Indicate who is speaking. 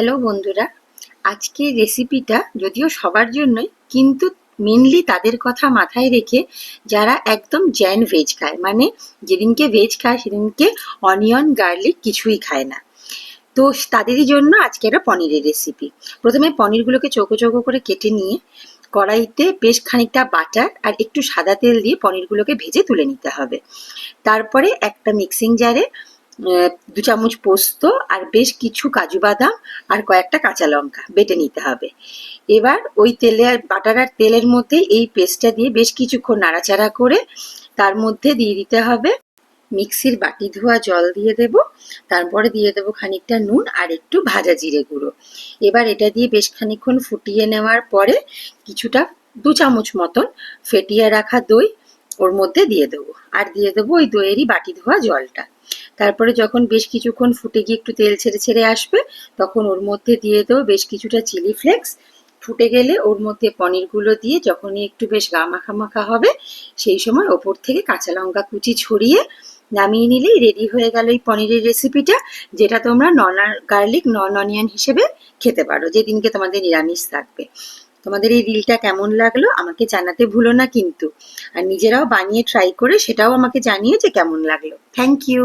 Speaker 1: Hello বন্ধুরা, আজকের রেসিপিটা যদিও সবার জন্যই, কিন্তু মেনলি তাদের কথা মাথায় রেখে যারা একদম জ্যান ভেজ খায়, মানে যেদিনকে ভেজ খায় সেদিনকে অনিয়ন গার্লিক কিছুই খায় না। তো তাদেরই জন্য আজকে একটা পনিরের রেসিপি। প্রথমে পনিরগুলোকে চৌকো চৌকো করে কেটে নিয়ে কড়াইতে বেশ খানিকটা বাটার আর একটু সাদা তেল দিয়ে পনিরগুলোকে ভেজে তুলে নিতে হবে। তারপরে একটা মিক্সিং জারে 2 চামচ পোস্ত আর বেশ কিছু কাজু বাদাম আর কয়েকটা কাঁচা লঙ্কা বেটে নিতে হবে। এবার ওই তেলে আর বাটার আর তেলের মধ্যে এই পেস্টটা দিয়ে বেশ কিছুক্ষণ নাড়াচাড়া করে তার মধ্যে দিয়ে দিতে হবে মিক্সির বাটি ধোয়া জল দিয়ে দেব। তারপরে দিয়ে দেবো খানিকটা নুন আর একটু ভাজা জিরে গুঁড়ো। এবার এটা দিয়ে বেশ খানিকক্ষণ ফুটিয়ে নেওয়ার পরে কিছুটা 2 চামচ মতন ফেটিয়ে রাখা দই ওর মধ্যে দিয়ে দেবো, আর দিয়ে দেবো ওই দইয়েরই বাটি ধোয়া জলটা। তারপরে যখন বেশ কিছুক্ষণ ফুটে গিয়ে একটু তেল ছেড়ে ছেড়ে আসবে, তখন ওর মধ্যে দিয়ে দেবো বেশ কিছুটা চিলি ফ্লেক্স। ফুটে গেলে ওর মধ্যে পনিরগুলো দিয়ে যখনই একটু বেশ গা মাখা মাখা হবে, সেই সময় ওপর থেকে কাঁচা লঙ্কা কুচি ছড়িয়ে নামিয়ে নিলেই রেডি হয়ে গেল এই পনিরের রেসিপিটা, যেটা তোমরা নন গার্লিক নন অনিয়ন হিসেবে খেতে পারো যেদিনকে তোমাদের নিরামিষ থাকবে। তোমাদের এই রিলটা কেমন লাগলো আমাকে জানাতে ভুলো না কিন্তু, আর নিজেরাও বানিয়ে ট্রাই করে সেটাও আমাকে জানিও যে কেমন লাগলো। Thank you.